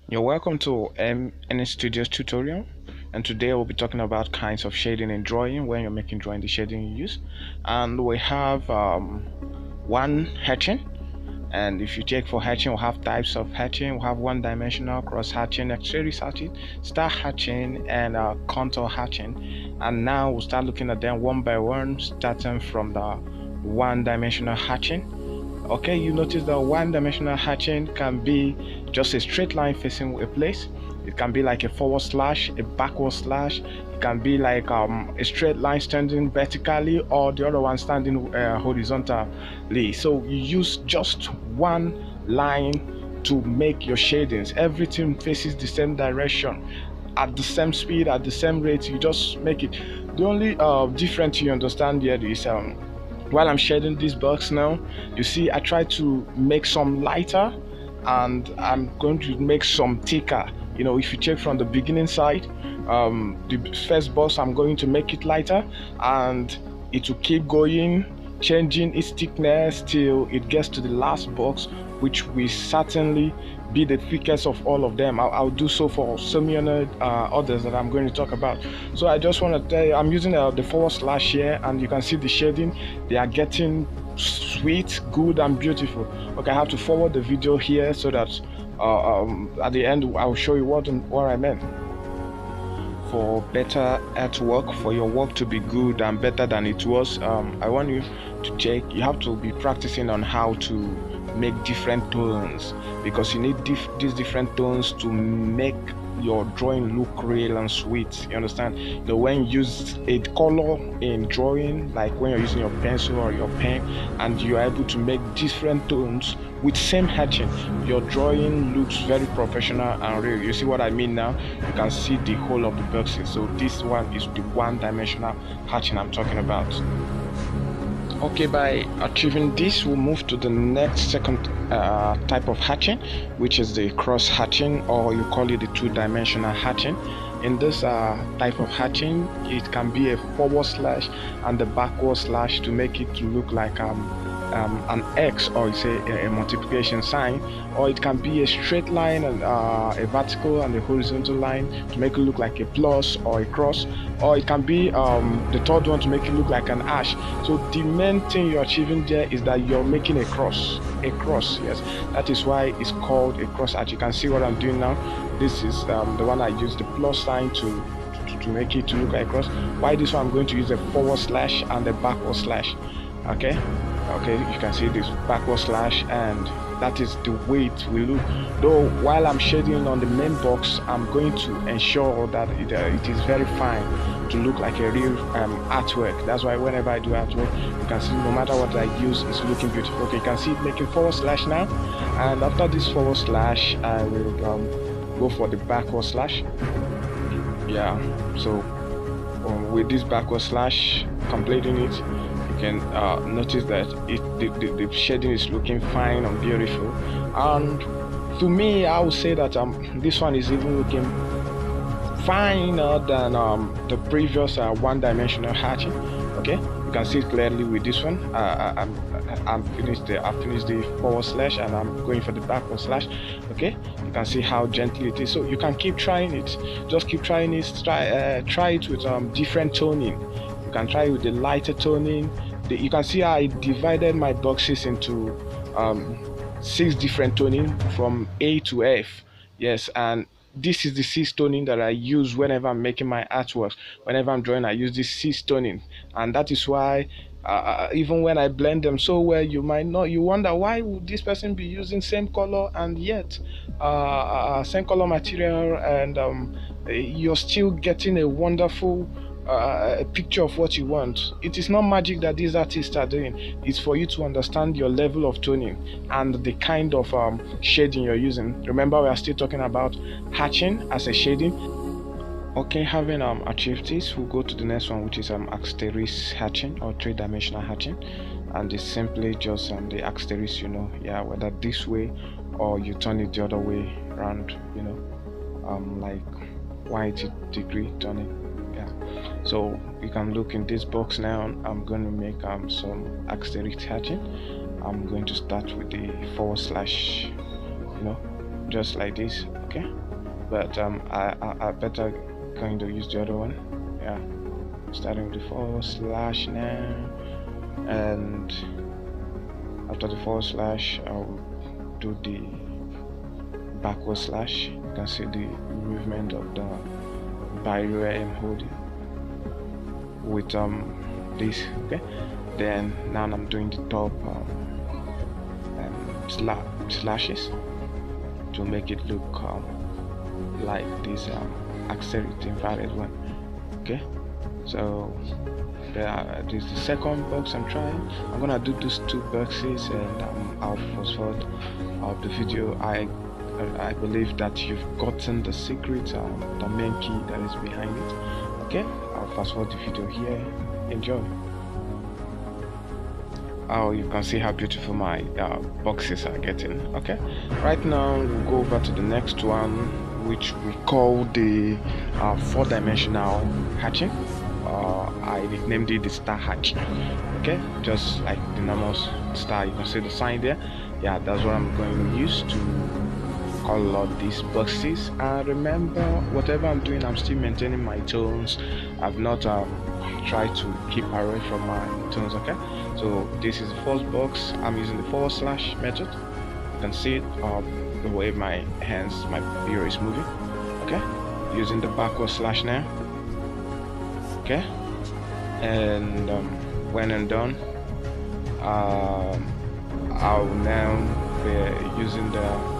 You're welcome to NS Studios tutorial, and today we'll be talking about kinds of shading in drawing when you're making drawing, the shading you use. And we have one hatching, and if you check for hatching, we'll have types of hatching. We'll have one-dimensional, cross hatching, exterior hatching, star hatching, and contour hatching. And now we'll start looking at them one by one, starting from the one-dimensional hatching. Okay, you notice that one-dimensional hatching can be just a straight line facing a place. It can be like a forward slash, a backward slash. It can be like a straight line standing vertically, or the other one standing horizontally. So you use just one line to make your shadings. Everything faces the same direction, at the same speed, at the same rate. You just make it. The only difference you understand here is while I'm shading this box now, you see I try to make some lighter, and I'm going to make some thicker. You know, if you check from the beginning side, the first box I'm going to make it lighter, and it will keep going, changing its thickness till it gets to the last box, which will certainly be the thickest of all of them. I'll do so for so many others that I'm going to talk about. So I just want to tell you, I'm using the forward slash here, and you can see the shading. They are getting sweet, good, and beautiful. Okay, I have to forward the video here so that at the end I'll show you what I meant. For better artwork, for your work to be good and better than it was, I want you to check. You have to be practicing on how to make different tones, because you need these different tones to make your drawing look real and sweet. You understand? You know, when you use a color in drawing, like when you're using your pencil or your pen, and you're able to make different tones with same hatching, your drawing looks very professional and real. You see what I mean now? You can see the whole of the boxes. So this one is the one-dimensional hatching I'm talking about. Okay, by achieving this, we'll move to the next second type of hatching, which is the cross hatching, or you call it the two-dimensional hatching. In this type of hatching, it can be a forward slash and the backward slash to make it look like an X, or say a multiplication sign, or it can be a straight line and a vertical and a horizontal line to make it look like a plus or a cross, or it can be the third one to make it look like an hash. So the main thing you're achieving there is that you're making a cross. Yes, that is why it's called a cross hatch. You can see what I'm doing now. This is the one I use the plus sign to make it to look like a cross. Why this one I'm going to use a forward slash and a backward slash. Okay, you can see this backward slash, and that is the way it will look. Though while I'm shading on the main box, I'm going to ensure that it is very fine to look like a real artwork. That's why whenever I do artwork, you can see no matter what I use, it's looking beautiful. Okay, you can see it making forward slash now, and after this forward slash, I will go for the backward slash. Yeah, so with this backward slash, completing it, you can notice that the shading is looking fine and beautiful. And to me, I would say that this one is even looking finer than the previous one-dimensional hatching. Okay, you can see it clearly with this one. I finished the forward slash, and I'm going for the backward slash. Okay, you can see how gently it is. So you can keep trying it. Just keep trying it. Try it with different toning. You can try it with the lighter toning. You can see I divided my boxes into 6 different toning from A to F. Yes, and this is the 6 toning that I use whenever I'm making my artworks. Whenever I'm drawing, I use this 6 toning, and that is why even when I blend them so well, you wonder why would this person be using same color, and yet same color material, and you're still getting a wonderful a picture of what you want. It is not magic that these artists are doing. It's for you to understand your level of toning and the kind of shading you're using. Remember, we are still talking about hatching as a shading. Okay, having achieved this, we'll go to the next one, which is asterisk hatching, or three-dimensional hatching. And it's simply just the asterisk, you know, yeah, whether this way or you turn it the other way around, you know, like 180 degree turning. Yeah, so you can look in this box now. I'm going to make some asterisk hatching. I'm going to start with the forward slash, you know, just like this. Okay, but I better going to use the other one. Yeah, starting with the forward slash now, and after the forward slash I'll do the backward slash. You can see the movement of the barrier I'm holding with this. Okay, then now I'm doing the top slashes to make it look like this accelerated invalid one. Okay, so this is the second box I'm trying. I'm gonna do these two boxes, and I'll fast forward the video. I believe that you've gotten the secret, the main key that is behind it. Okay, I'll fast forward the video here. Enjoy. Oh, you can see how beautiful my boxes are getting. Okay, right now we'll go over to the next one, which we call the four-dimensional hatching. I nicknamed it the star hatch. Okay, just like the normal star, you can see the sign there. Yeah, that's what I'm going to use to color out these boxes. And remember, whatever I'm doing, I'm still maintaining my tones. I've not tried to keep away from my tones. Okay, so this is the first box. I'm using the forward slash method. You can see it the way my hands, my beer is moving. Okay, using the backward slash now. Okay, and when I'm done, I'll now be using the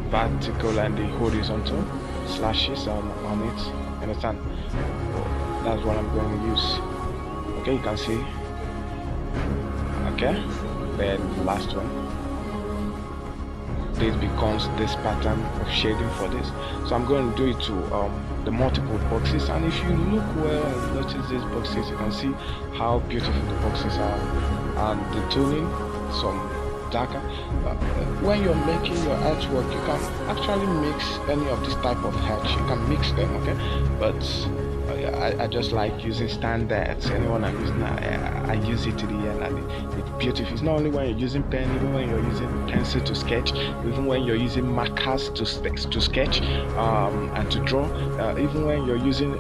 vertical and the horizontal slashes on it. Understand? That's what I'm going to use. Okay, you can see. Okay, then the last one. This becomes this pattern of shading for this. So I'm going to do it to the multiple boxes, and if you look well and notice these boxes, you can see how beautiful the boxes are, and the toning, some darker. When you're making your artwork, you can actually mix any of this type of hatch. You can mix them, okay? But I just like using standards. Anyone I'm using, I use it to the end, and it's beautiful. It's not only when you're using pen, even when you're using pencil to sketch, even when you're using markers to sketch and to draw, even when you're using,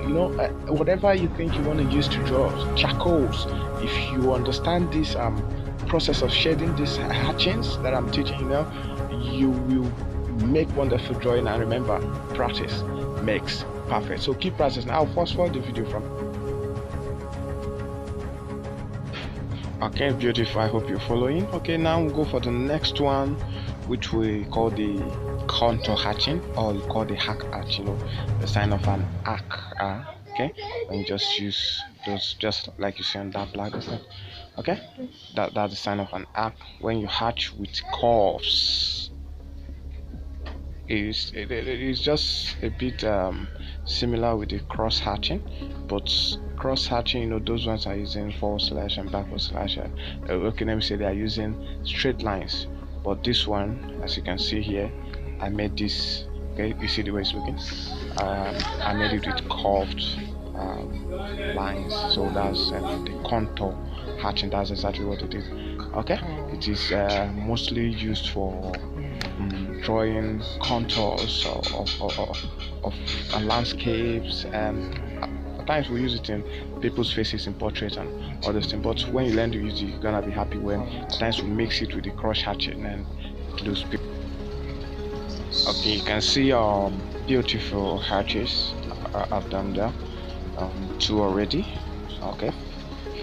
whatever you think you want to use to draw, charcoals. If you understand this process of shading, these hatchings that I'm teaching you now, you will make wonderful drawing. And remember, practice makes perfect. So keep practicing. I'll fast forward the video from. Okay, beautiful. I hope you're following. Okay, now we'll go for the next one, which we call the contour hatching, or you call the hack hatch. The sign of an arc. Okay, and you just use those, just like you see on that black. Okay, that's the sign of an arc. When you hatch with curves, it's just a bit similar with the cross hatching, but cross hatching, those ones are using forward slash and backward slash. Okay, let me say they are using straight lines, but this one, as you can see here, I made this. Okay, you see the way it's looking. I made it with curved lines, so that's the contour hatching. That's exactly what it is. Okay, it is mostly used for drawing contours of landscapes, and at times we use it in people's faces in portraits and other things. But when you learn to use it, you're gonna be happy. When at times we mix it with the cross hatching, and it looks good. Okay, you can see beautiful hatches I've done there. Two already. Okay,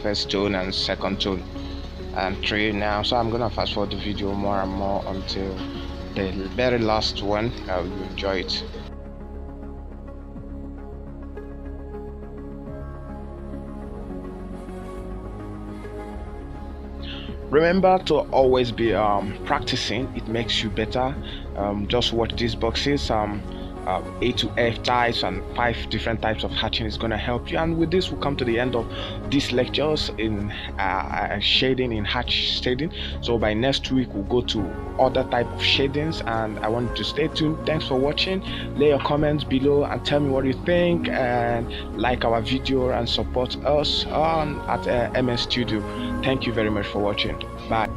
first tone and second tone, and three now. So I'm gonna fast forward the video more and more until the very last one. I will enjoy it. Remember to always be practicing. It makes you better. Just watch these boxes. A to F types and 5 different types of hatching is going to help you. And with this, we'll come to the end of these lectures in shading, in hatch shading. So by next week, we'll go to other type of shadings, and I want you to stay tuned. Thanks for watching. Lay your comments below and tell me what you think, and like our video and support us on at MS Studio. Thank you very much for watching. Bye.